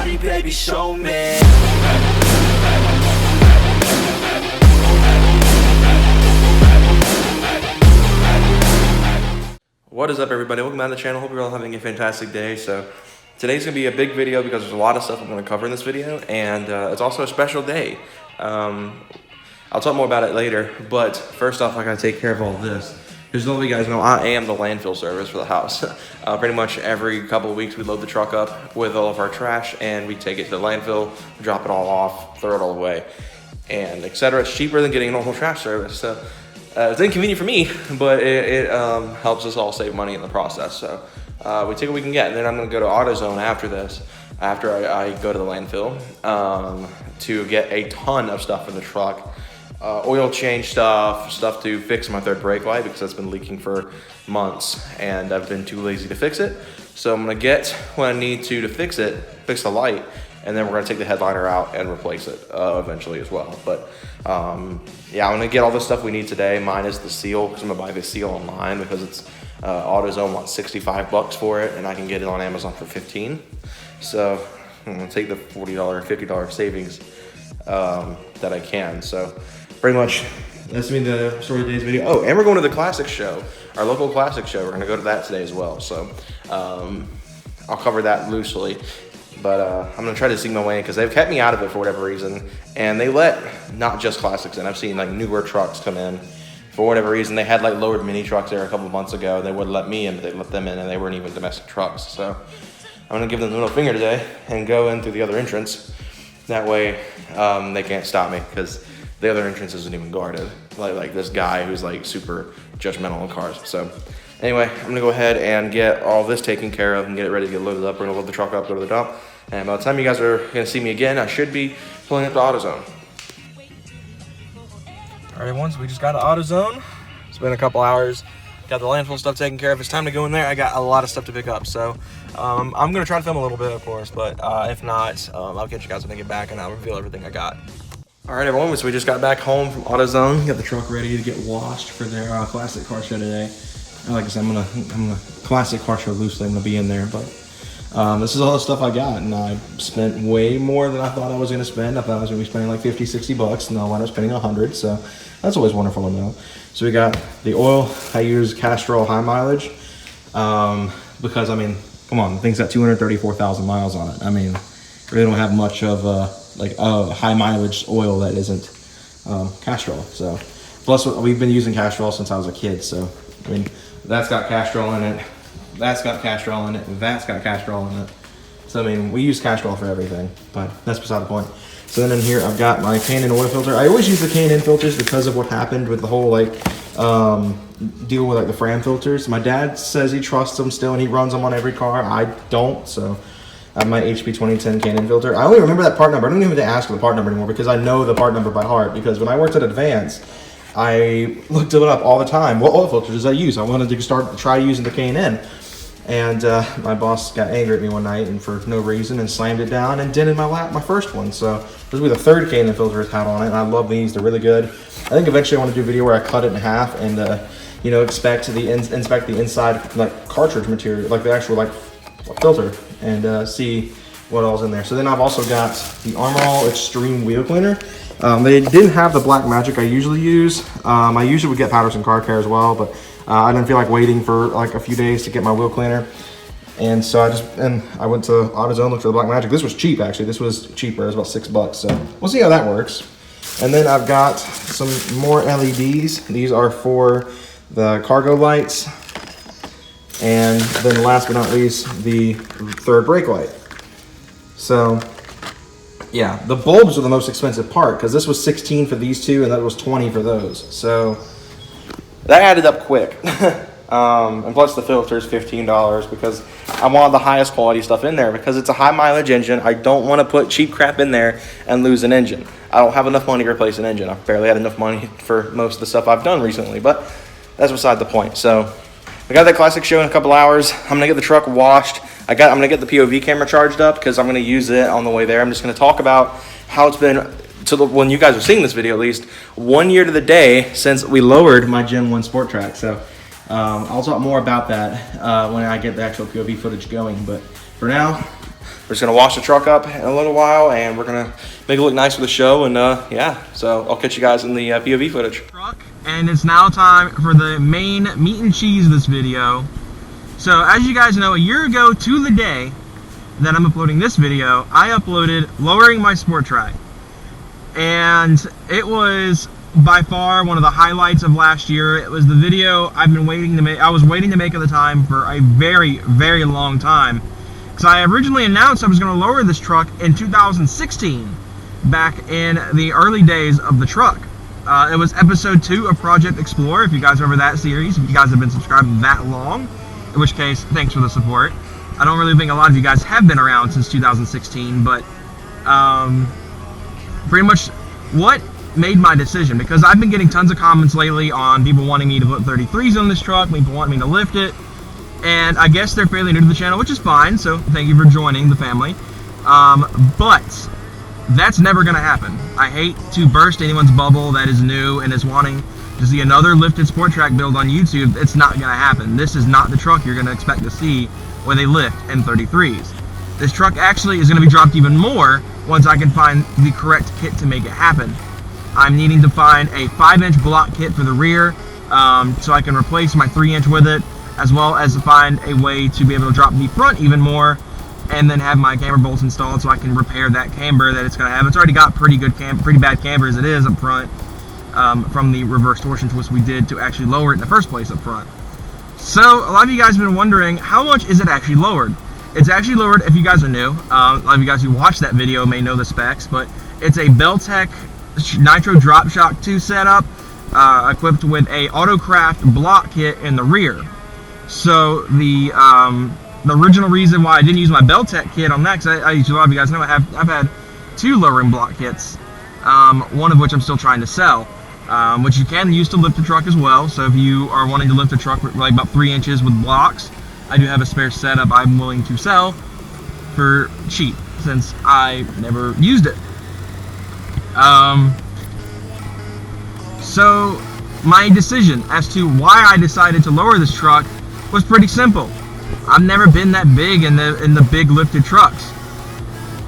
body, baby, show me. What is up, everybody? Welcome back to the channel. Hope you're all having a fantastic day. So today's gonna be a big video because there's a lot of stuff I'm gonna cover in this video, and it's also a special day. I'll talk more about it later, but first off, I gotta take care of all this. Just to let you guys know, I am the landfill service for the house. Pretty much every couple of weeks, we load the truck up with all of our trash and we take it to the landfill, drop it all off, throw it all away, and etc. It's cheaper than getting a normal trash service. So it's inconvenient for me, but it helps us all save money in the process. So we take what we can get, and then I'm gonna go to Autozone after this, after I go to the landfill, to get a ton of stuff for the truck. Oil change stuff to fix my third brake light because that's been leaking for months and I've been too lazy to fix it. So I'm gonna get what I need to fix it, fix the light, and then we're gonna take the headliner out and replace it eventually as well. But yeah, I'm gonna get all the stuff we need today, minus the seal, because I'm gonna buy the seal online because it's AutoZone wants 65 bucks for it and I can get it on Amazon for 15. So I'm gonna take the $40, $50 savings that I can. So pretty much that's been the story of today's video. Oh, and we're going to the classic show, our local classic show. We're gonna go to that today as well. So I'll cover that loosely, but I'm gonna try to sneak my way in because they've kept me out of it for whatever reason, and they let not just classics in. I've seen like newer trucks come in for whatever reason. They had like lowered mini trucks there a couple of months ago. They wouldn't let me in, but they let them in, and they weren't even domestic trucks. So I'm gonna give them the middle finger today and go in through the other entrance. That way they can't stop me because the other entrance isn't even guarded. Like this guy who's like super judgmental on cars. So anyway, I'm gonna go ahead and get all this taken care of and get it ready to get loaded up. We're gonna load the truck up, go to the dump. And by the time you guys are gonna see me again, I should be pulling up to AutoZone. All right, everyone, so we just got to AutoZone. It's been a couple hours. Got the landfill stuff taken care of. It's time to go in there. I got a lot of stuff to pick up. So I'm gonna try to film a little bit, of course, but if not, I'll catch you guys when I get back and I'll reveal everything I got. All right, everyone, so we just got back home from AutoZone. Got the truck ready to get washed for their classic car show today. Like I said, I'm gonna classic car show loosely. I'm gonna be in there, but this is all the stuff I got, and I spent way more than I thought I was gonna spend. I thought I was gonna be spending like 50, 60 bucks, and I wound up spending 100. So that's always wonderful to know. So we got the oil. I use Castrol high mileage because I mean, come on, the thing's got 234,000 miles on it. I mean, really don't have much of like a high mileage oil that isn't Castrol. So plus we've been using Castrol since I was a kid. So I mean, that's got Castrol in it. That's got Castrol in it. That's got Castrol in it. So I mean, we use Castrol for everything, but that's beside the point. So then in here, I've got my K&N oil filter. I always use the K&N filters because of what happened with the whole like deal with like the Fram filters. My dad says he trusts them still and he runs them on every car. I don't, so I have my HP 2010 K&N filter. I only remember that part number. I don't even have to ask for the part number anymore because I know the part number by heart, because when I worked at Advance, I looked it up all the time. What oil filters did I use? I wanted to try using the K&N. And my boss got angry at me one night and for no reason and slammed it down and dented my lap, my first one. So this will be the third K&N filter it's had on it, and I love these. They're really good. I think eventually I want to do a video where I cut it in half and you know, inspect the inside like cartridge material, like the actual like filter, and see what all's in there. So then I've also got the Armor All Extreme Wheel Cleaner. They didn't have the Black Magic I usually use. I usually would get Patterson Car Care as well, but I didn't feel like waiting for like a few days to get my wheel cleaner. And so I went to AutoZone, looked for the Black Magic. This was cheap, actually. This was cheaper. It was about 6 bucks. So we'll see how that works. And then I've got some more LEDs. These are for the cargo lights. And then last but not least, the third brake light. So yeah, the bulbs are the most expensive part because this was 16 for these two and that was 20 for those. So that added up quick. And plus the filter is $15 because I want the highest quality stuff in there because it's a high mileage engine. I don't want to put cheap crap in there and lose an engine. I don't have enough money to replace an engine. I've barely had enough money for most of the stuff I've done recently, but that's beside the point. So I got that classic show in a couple hours. I'm gonna get the truck washed. I'm gonna get the POV camera charged up because I'm gonna use it on the way there. I'm just gonna talk about how it's been when you guys are seeing this video, at least 1 year to the day since we lowered my Gen 1 Sport Trac. So I'll talk more about that when I get the actual POV footage going. But for now, We're just gonna wash the truck up in a little while, and we're gonna make it look nice for the show. And yeah, so I'll catch you guys in the POV footage. And it's now time for the main meat and cheese of this video. So as you guys know, a year ago to the day that I'm uploading this video, I uploaded lowering my sport track, and it was by far one of the highlights of last year. It was the video I've been waiting to make. I was waiting to make at the time for a very, very long time, because I originally announced I was going to lower this truck in 2016, back in the early days of the truck. It was episode 2 of Project Explorer, if you guys remember that series, if you guys have been subscribed that long, in which case, thanks for the support. I don't really think a lot of you guys have been around since 2016, but pretty much what made my decision, because I've been getting tons of comments lately on people wanting me to put 33s on this truck, people wanting me to lift it, and I guess they're fairly new to the channel, which is fine, so thank you for joining the family. But that's never going to happen. I hate to burst anyone's bubble that is new and is wanting to see another lifted sport track build on YouTube. It's not going to happen. This is not the truck you're going to expect to see where they lift in 33s. This truck actually is going to be dropped even more once I can find the correct kit to make it happen. I'm needing to find a 5-inch block kit for the rear, so I can replace my 3-inch with it, as well as find a way to be able to drop the front even more, and then have my camber bolts installed so I can repair that camber that it's going to have. It's already got pretty bad camber as it is up front, from the reverse torsion twist we did to actually lower it in the first place up front. So a lot of you guys have been wondering, how much is it actually lowered? It's actually lowered, if you guys are new, a lot of you guys who watched that video may know the specs, but it's a Beltec Nitro Drop Shock 2 setup, equipped with a Autocraft block kit in the rear. So the original reason why I didn't use my Beltec kit on that, because a lot of you guys know I've had 2 lowering block kits, one of which I'm still trying to sell, which you can use to lift a truck as well. So if you are wanting to lift a truck like about 3 inches with blocks, I do have a spare setup I'm willing to sell for cheap, since I never used it. So my decision as to why I decided to lower this truck was pretty simple. I've never been that big in the big lifted trucks,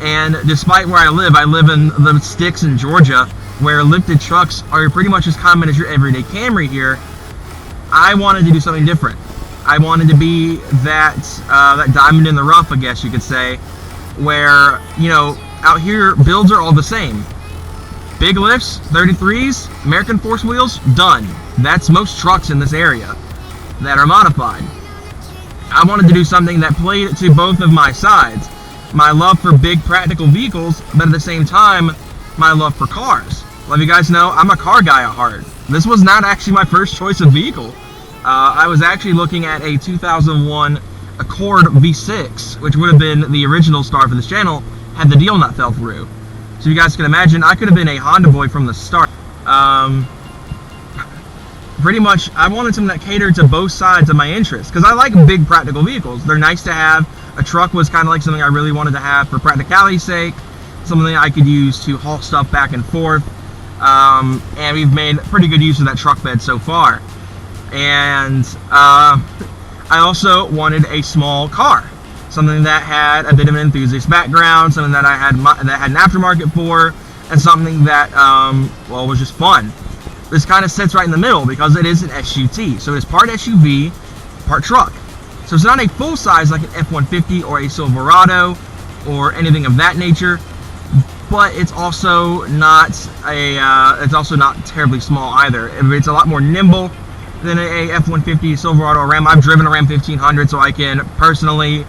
and despite where I live in the sticks in Georgia, where lifted trucks are pretty much as common as your everyday Camry here. I wanted to do something different. I wanted to be that diamond in the rough, I guess you could say, where, you know, out here builds are all the same. Big lifts, 33s, American Force wheels, done. That's most trucks in this area that are modified. I wanted to do something that played to both of my sides. My love for big practical vehicles, but at the same time, my love for cars. Let you guys know, I'm a car guy at heart. This was not actually my first choice of vehicle. I was actually looking at a 2001 Accord V6, which would have been the original star for this channel, had the deal not fell through. So you guys can imagine, I could have been a Honda boy from the start. Pretty much, I wanted something that catered to both sides of my interests, because I like big practical vehicles. They're nice to have. A truck was kind of like something I really wanted to have for practicality's sake, something I could use to haul stuff back and forth, and we've made pretty good use of that truck bed so far. And I also wanted a small car, something that had a bit of an enthusiast background, something that I had an aftermarket for, and something that well, was just fun. This kind of sits right in the middle because it is an SUT, so it's part SUV, part truck. So it's not a full size like an F-150 or a Silverado or anything of that nature, but it's also not terribly small either. It's a lot more nimble than a F-150, Silverado, or Ram. I've driven a Ram 1500, so I can personally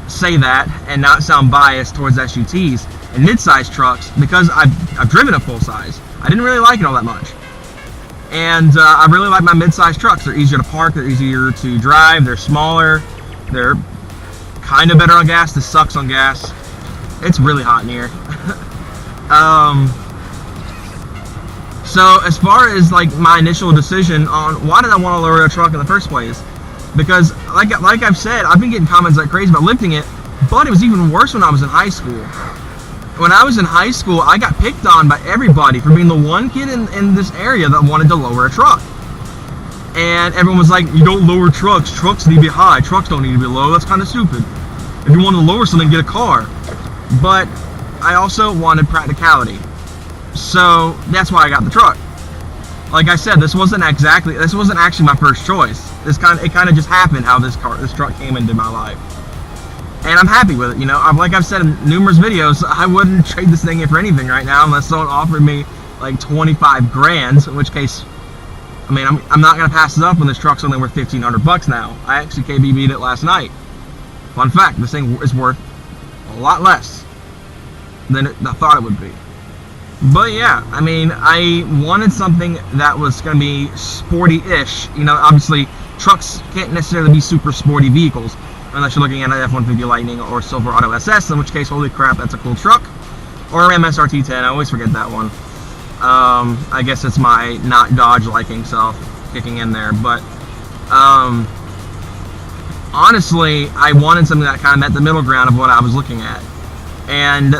say that and not sound biased towards SUTs and mid-size trucks, because I've driven a full size. I didn't really like it all that much. And I really like my mid-size trucks. They're easier to park, they're easier to drive, they're smaller, they're kind of better on gas. This sucks on gas. It's really hot in here. So as far as like my initial decision on why did I want to lower a truck in the first place, because like I've said, I've been getting comments like crazy about lifting it, but it was even worse when I was in high school. When I was in high school, I got picked on by everybody for being the one kid in this area that wanted to lower a truck. And everyone was like, you don't lower trucks. Trucks need to be high. Trucks don't need to be low. That's kind of stupid. If you wanted to lower something, get a car. But I also wanted practicality. So that's why I got the truck. Like I said, this wasn't actually my first choice. It kind of just happened how this truck came into my life. And I'm happy with it, you know. Like I've said in numerous videos, I wouldn't trade this thing in for anything right now unless someone offered me like 25 grand, in which case, I mean, I'm not gonna pass it up when this truck's only worth 1,500 bucks now. I actually KBB'd it last night. Fun fact, this thing is worth a lot less than I thought it would be. But yeah, I mean, I wanted something that was gonna be sporty-ish. You know, obviously, trucks can't necessarily be super sporty vehicles, unless you're looking at an F-150 Lightning or Silverado SS, in which case, holy crap, that's a cool truck. Or Ram SRT10, I always forget that one. I guess it's my not Dodge liking self kicking in there, but honestly, I wanted something that kind of met the middle ground of what I was looking at. And,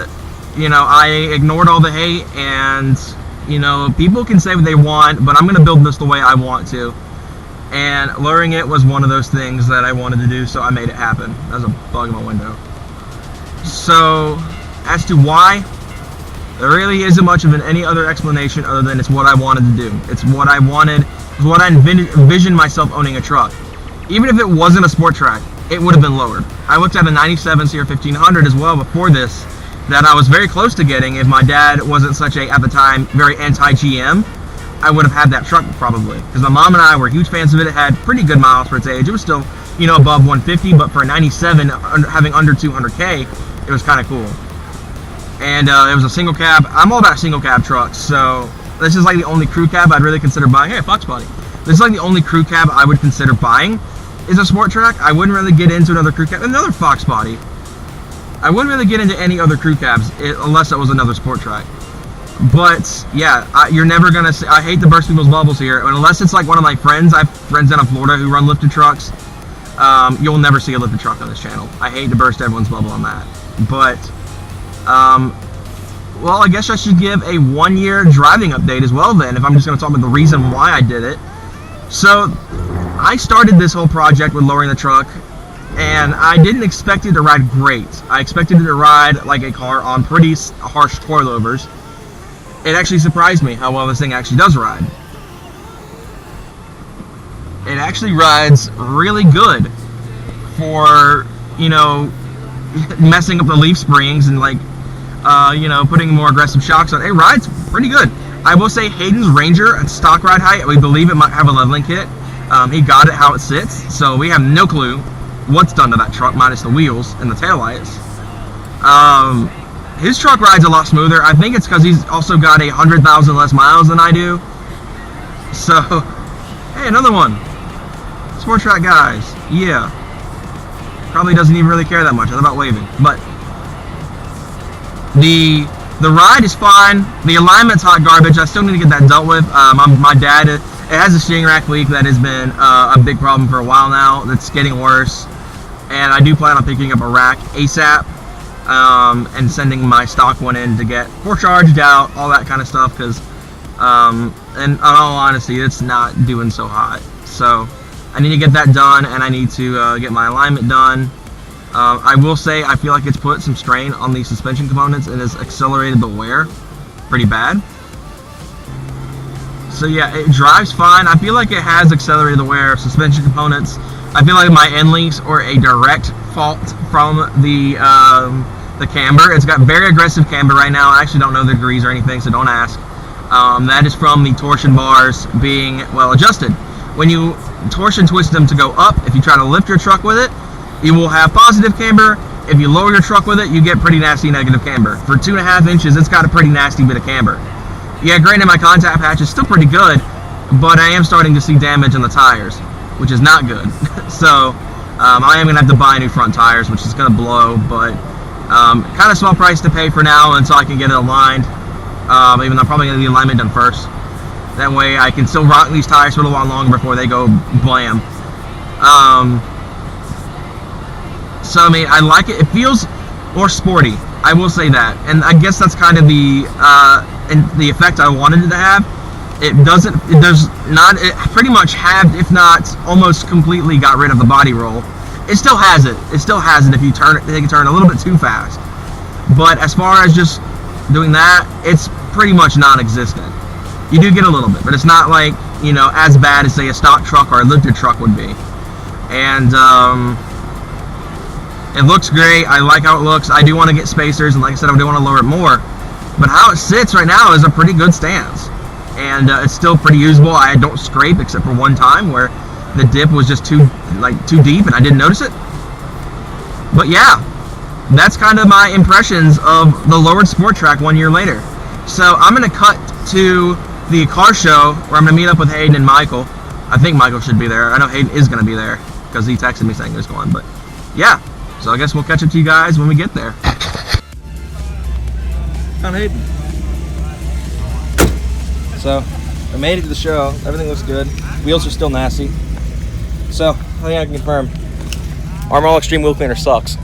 you know, I ignored all the hate, and, you know, people can say what they want, but I'm going to build this the way I want to. And lowering it was one of those things that I wanted to do, so I made it happen. There's a bug in my window. So, as to why, there really isn't much of any other explanation other than it's what I wanted to do. It's what I wanted, it's what I envisioned myself owning a truck. Even if it wasn't a sport track, it would have been lowered. I looked at a 97 CR 1500 as well before this, that I was very close to getting if my dad wasn't such a, at the time, very anti-GM. I would have had that truck probably, because my mom and I were huge fans of it. It had pretty good miles for its age. It was still, you know, above 150, but for a 97, having under 200K, it was kind of cool. And it was a single cab. I'm all about single cab trucks, so this is like the only crew cab I'd really consider buying. Hey, Fox Body. This is like the only crew cab I would consider buying is a sport track. I wouldn't really get into another crew cab. Another Fox Body. I wouldn't really get into any other crew cabs unless it was another sport track. But yeah, you're never gonna see, I hate to burst people's bubbles here, but unless it's like one of my friends, I have friends down in Florida who run lifted trucks, you'll never see a lifted truck on this channel. I hate to burst everyone's bubble on that. But, well, I guess I should give a 1-year driving update as well then, if I'm just gonna talk about the reason why I did it. So, I started this whole project with lowering the truck, and I didn't expect it to ride great. I expected it to ride like a car on pretty harsh coilovers. It actually surprised me how well this thing actually does ride. It actually rides really good for, you know, messing up the leaf springs and like, you know, putting more aggressive shocks on. It rides pretty good. I will say Hayden's Ranger at stock ride height, we believe it might have a leveling kit. He got it how it sits, so we have no clue what's done to that truck minus the wheels and the taillights. His truck rides a lot smoother. I think it's because he's also got 100,000 less miles than I do. So, hey, another one. Sport track guys, yeah. Probably doesn't even really care that much. It's about waving, but the ride is fine. The alignment's hot garbage. I still need to get that dealt with. My dad, it has a steering rack leak that has been a big problem for a while now. That's getting worse, and I do plan on picking up a rack ASAP. And sending my stock one in to get forecharged out, all that kind of stuff, because, and in all honesty, it's not doing so hot. So, I need to get that done, and I need to get my alignment done. I will say, I feel like it's put some strain on the suspension components, and has accelerated the wear pretty bad. So yeah, it drives fine. I feel like it has accelerated the wear of suspension components. I feel like my end links are a direct fault from the camber. It's got very aggressive camber right now. I actually don't know the degrees or anything, so don't ask. That is from the torsion bars being well adjusted. When you torsion twist them to go up, if you try to lift your truck with it, you will have positive camber. If you lower your truck with it, you get pretty nasty negative camber. For 2.5 inches, it's got a pretty nasty bit of camber. Yeah, granted, my contact patch is still pretty good, but I am starting to see damage on the tires, which is not good. So, I am going to have to buy new front tires, which is going to blow, but kind of small price to pay for now until I can get it aligned. Even though I'm probably going to get the alignment done first. That way I can still rock these tires for a little while longer before they go blam. So, I mean, I like it. It feels more sporty. I will say that. And I guess that's kind of the effect I wanted it to have. It pretty much halved, if not almost completely got rid of the body roll. it still has it. It still has it if you turn it, take a turn a little bit too fast. But as far as just doing that, it's pretty much non-existent. You do get a little bit, but it's not like, you know, as bad as say a stock truck or a lifted truck would be. And it looks great. I like how it looks. I do want to get spacers, and like I said, I do want to lower it more. But how it sits right now is a pretty good stance, and it's still pretty usable. I don't scrape except for one time where the dip was just too deep and I didn't notice it. But yeah, that's kind of my impressions of the lowered Sport Trac 1 year later. So I'm going to cut to the car show where I'm going to meet up with Hayden and Michael. I think Michael should be there. I know Hayden is going to be there because he texted me saying he was going. But yeah, so I guess we'll catch up to you guys when we get there. Found Hayden. So I made it to the show. Everything looks good. Wheels are still nasty. So I think I can confirm Armor All Extreme Wheel Cleaner sucks.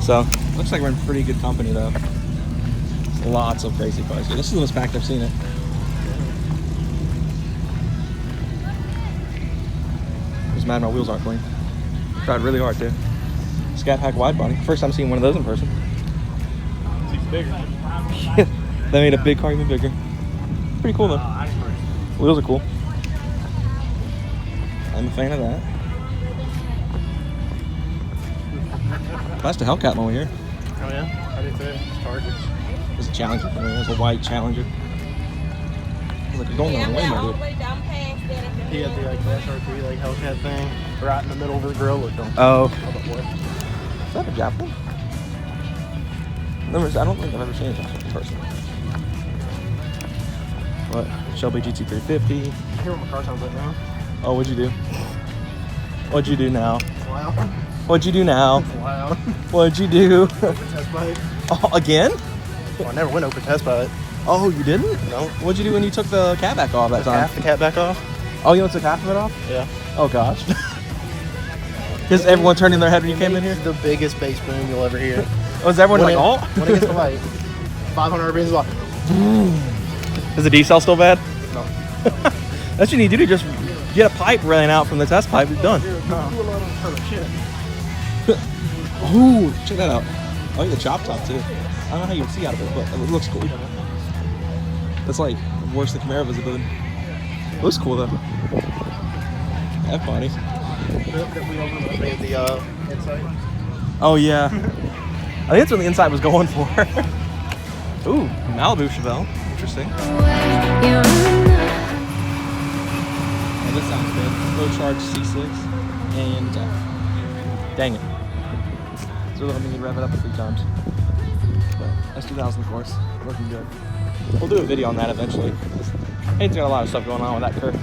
So looks like we're in pretty good company though. Lots of crazy cars here. This is the most packed I've seen it. I'm just mad my wheels aren't clean. Tried really hard too. Scat Pack wide body. First time seeing one of those in person. It's bigger. They made a big car even bigger. Pretty cool though. Wheels are cool. I'm a fan of that. That's the Hellcat one over here. Oh yeah? I did too. It's Charger. It's a Challenger for me. It's a white Challenger. It's like going on the way, my dude. He had the like SR3 like Hellcat thing right in the middle of his grill. Looked on. Oh. Is that a Japanese? I don't think I've ever seen a Japanese person. What? Shelby GT350. I hear what my car sounds like now. Oh, what'd you do? What'd you do now? It's loud. What'd you do now? It's loud. What'd you do? Open test pilot. Oh, again? Well, I never went open test pilot. Oh, you didn't? No. What'd you do when you took the cat back off that time? Half the cat back off? Oh, you only took half of it off? Yeah. Oh, gosh. Is everyone turning their head when you came in here? The biggest bass boom you'll ever hear. Was everyone like, oh? When it gets to like 500 RPMs, it's like, is the D-cell still bad? no. That's what you need to do. Just get a pipe running out from the test pipe. It's done. Ooh, check that out. I like the chop top too. I don't know how you can see out of it, but it looks cool. That's like worse than Camaro visibility. It looks cool though. F-body. Oh yeah. I think that's what the inside was going for. Ooh, Malibu Chevelle. Interesting. Yeah, this sounds good. Low charge C6 and dang it. It's really hoping you can rev it up a few times. But that's 2000 of course. Looking good. We'll do a video on that eventually. Hayden's got a lot of stuff going on with that curve.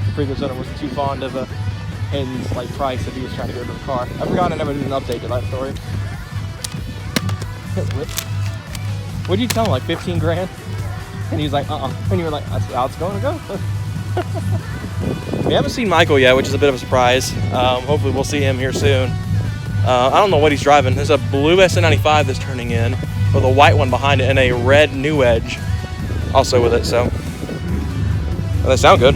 The previous owner wasn't too fond of Hayden's like price if he was trying to go to the car. I forgot I never did an update to that story. What'd you tell him, like 15 grand? And he was like, and you were like, that's how it's going to go. We haven't seen Michael yet, which is a bit of a surprise. Hopefully we'll see him here soon. I don't know what he's driving. There's a blue SN95 that's turning in with a white one behind it and a red New Edge also with it, so. Well, they sound good.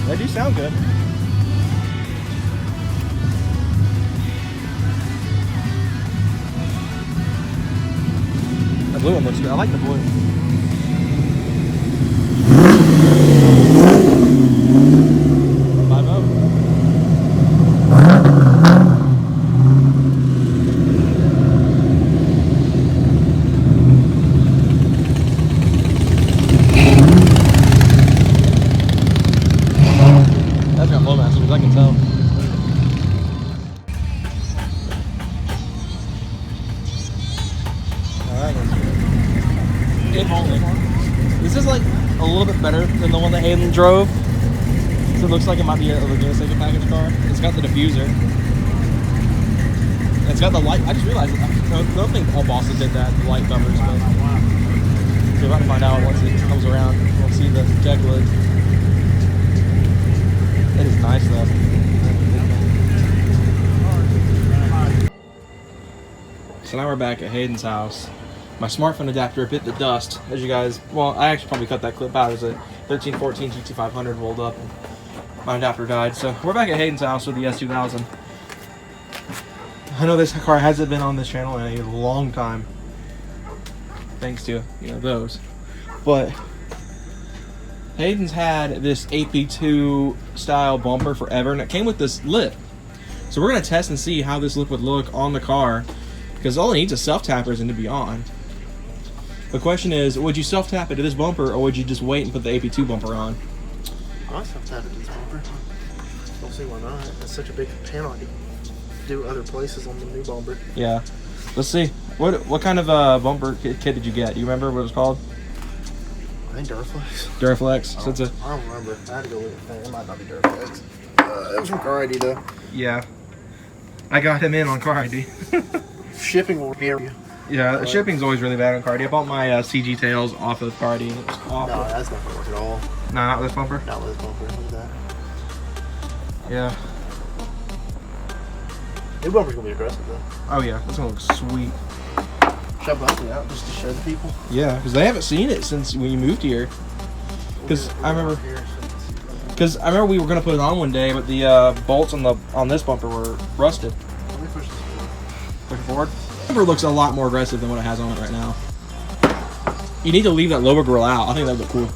They do sound good. The blue one looks good. I like the blue. That's got low masters, I can tell. This is like a little bit better than the one that Hayden drove. So it looks like it might be a Laguna Seca package car. It's got the diffuser. It's got the light. I just realized I don't think all bosses did that, the light covers, but we're about to find out once it comes around. We'll see the check load. It is nice though. So now we're back at Hayden's house. My smartphone adapter bit the dust, as you guys, well, I actually probably cut that clip out as it 1314 GT500 rolled up, and my adapter died. So we're back at Hayden's house with the S2000. I know this car hasn't been on this channel in a long time, thanks to, you know, those. But Hayden's had this AP2 style bumper forever, and it came with this lip. So we're gonna test and see how this lip would look on the car, because all it needs is self-tappers and to be on. The question is, would you self-tap it to this bumper, or would you just wait and put the AP2 bumper on? I'll self-tap it to this bumper. Don't see why not. It's such a big panel. I could do other places on the new bumper. Yeah. Let's see. What kind of bumper kit did you get? Do you remember what it was called? I think Duraflex. Duraflex. So it's a... I don't remember. I had to go look at the thing. It might not be Duraflex. It was from Car ID though. Yeah. I got him in on Car ID. Shipping will hear you. Yeah, shipping's always really bad on Car ID. I bought my CG tails off of Car ID. And it was awful. No, that's not gonna work at all. No, not with this bumper? Not with this bumper. Look at that. Yeah. New bumper's gonna be aggressive though. Oh yeah, that's gonna look sweet. Should I bump it out just to show the people? Yeah, because they haven't seen it since when you moved here. Because I remember we were gonna put it on one day, but the bolts on this bumper were rusted. Let me push this forward. Push it forward. The bumper looks a lot more aggressive than what it has on it right now. You need to leave that lower grill out. I think that would look cool.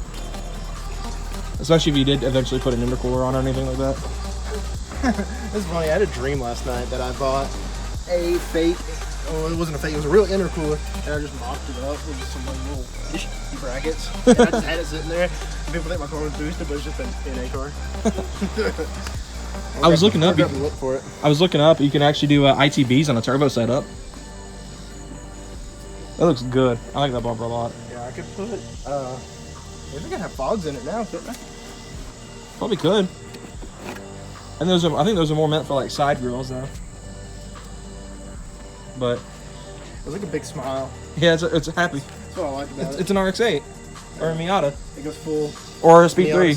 Especially if you did eventually put an intercooler on or anything like that. It's funny, I had a dream last night that I bought a fake, oh, it wasn't a fake, it was a real intercooler, and I just mocked it up with some like little brackets, and I just had it sitting there, and people think my car was boosted, but it's just an NA car. I was looking up, look for it. I was looking up, you can actually do ITBs on a turbo setup. That looks good. I like that bumper a lot. Yeah, I could put, maybe I can have fogs in it now, couldn't I? Probably could. And I think those are more meant for like side grills though. But it was like a big smile. yeah, it's happy. That's what I like about it. It's an RX-8 or a Miata. It goes full. Or a Speed 3.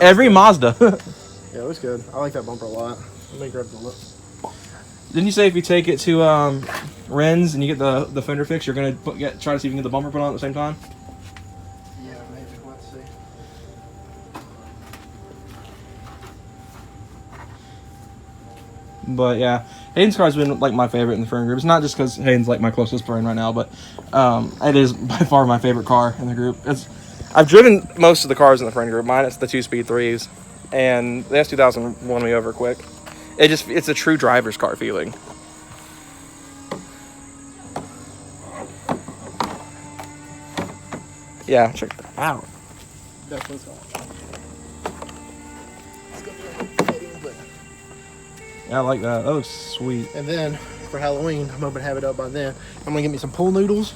Every Mazda. Yeah, it was good. I like that bumper a lot. Let me grab the lip. Didn't you say if you take it to Ren's and you get the fender fix, you're gonna try to see if you can get the bumper put on at the same time? Yeah, maybe. Let's see. But yeah, Hayden's car's been like my favorite in the friend group. It's not just because Hayden's like my closest friend right now, but it is by far my favorite car in the group. I've driven most of the cars in the friend group. Mine it's the 2 Speed 3s, and the S2000 won me over quick. It's a true driver's car feeling. Yeah, check that out. That's what's going on. Yeah, I like that. That looks sweet. And then for Halloween, I'm hoping to have it up by then. I'm gonna get me some pool noodles.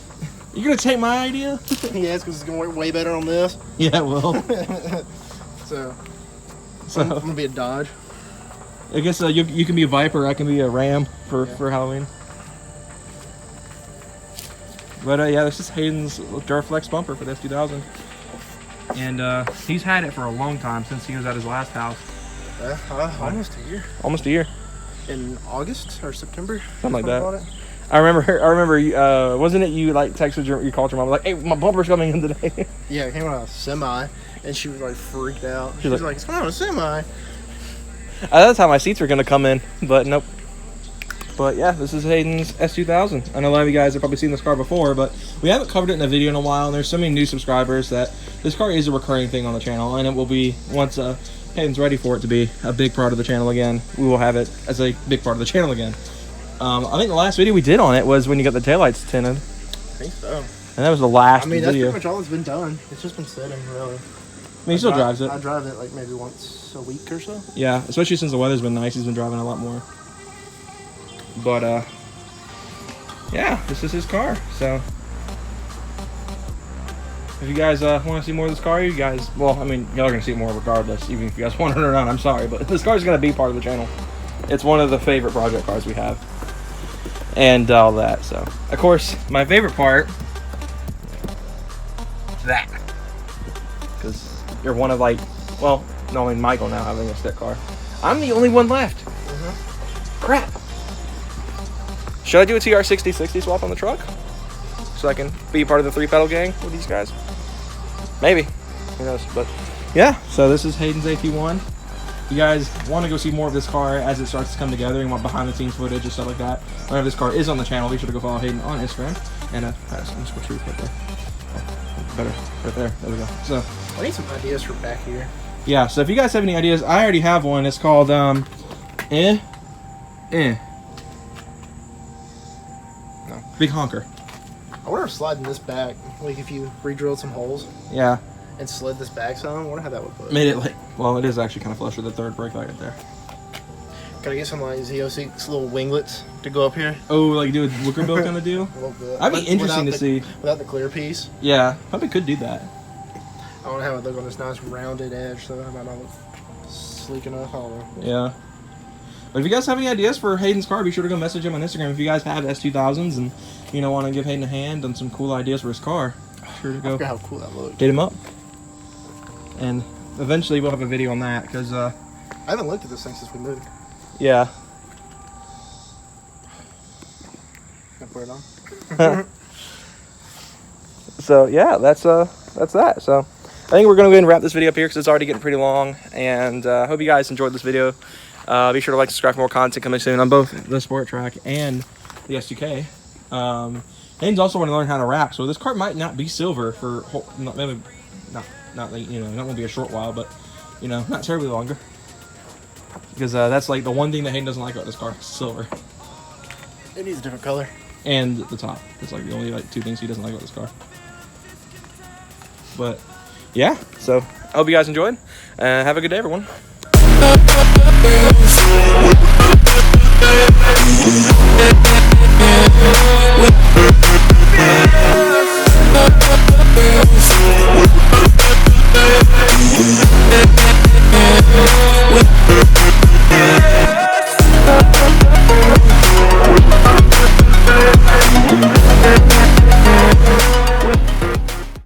You gonna take my idea? Yes, because it's gonna work way better on this. Yeah, it will. So I'm gonna be a Dodge. I guess you can be a Viper. I can be a Ram for Halloween. But yeah, this is Hayden's Duraflex bumper for the S2000, and he's had it for a long time since he was at his last house. Almost a year. Almost a year. In August or September. Something like that. I remember. Wasn't it you like texted you called your mom like, "Hey, my bumper's coming in today." Yeah, it came on a semi, and she was like freaked out. She was was like, "It's coming on a semi." That's how my seats were gonna come in, but nope. But yeah, this is Hayden's S2000. I know a lot of you guys have probably seen this car before, but we haven't covered it in a video in a while, and there's so many new subscribers that this car is a recurring thing on the channel, and it will be, once Hayden's ready for it to be a big part of the channel again, we will have it as a big part of the channel again. I think the last video we did on it was when you got the taillights tinted. I think so. And that was the last I mean, that's video. pretty much all that's been done. It's just been sitting, really. I mean, he still drives it. I drive it like maybe once a week or so. Yeah, especially since the weather's been nice, he's been driving a lot more. But, yeah, this is his car, so if you guys want to see more of this car, you guys, well, I mean, y'all are going to see it more regardless, even if you guys want it or not, I'm sorry, but this car is going to be part of the channel. It's one of the favorite project cars we have, and all that, so. Of course, my favorite part, that, because you're one of, like, well, no, only Michael now having a stick car. I'm the only one left. Crap. Should I do a TR60 swap on the truck? So I can be part of the 3-pedal gang with these guys? Maybe. Who knows? But yeah, so this is Hayden's AT1. You guys want to go see more of this car as it starts to come together and want behind the scenes footage and stuff like that. Whenever this car is on the channel, be sure to go follow Hayden on Instagram. And that's truth right there. Better, right there. There we go. So I need some ideas for back here. yeah, so if you guys have any ideas, I already have one. It's called No. Big honker. I wonder if sliding this back, like if you re-drilled some holes Yeah. and slid this back some, I wonder how that would look. Made it like, well, it is actually kind of flush with the third brake light right there. Can I get some like Z06 little winglets to go up here? Oh, like do a Looker Bill kind of deal? A little bit. That'd be interesting to see. Without the clear piece. Yeah, probably could do that. I don't know how it look on this nice rounded edge, so that might not look sleek enough. I don't know. Yeah. But if you guys have any ideas for Hayden's car, be sure to go message him on Instagram. If you guys have S2000s and, you know, want to give Hayden a hand on some cool ideas for his car, be sure to I go forgot how cool that looked. hit him up. And eventually we'll have a video on that, because, I haven't looked at this thing since we moved. yeah. Can I put it on? So, yeah, that's that. So, I think we're going to go ahead and wrap this video up here because it's already getting pretty long. And I hope you guys enjoyed this video. Be sure to like, subscribe for more content coming soon on both the Sport Trac and the S2K. Hayden's also want to learn how to wrap, so this car might not be silver for maybe not like, you know, not going to be a short while, but you know, not terribly longer. Because that's like the one thing that Hayden doesn't like about this car, silver. It needs a different color. And the top. It's like the only like two things he doesn't like about this car. But yeah, so I hope you guys enjoyed. Have a good day, everyone.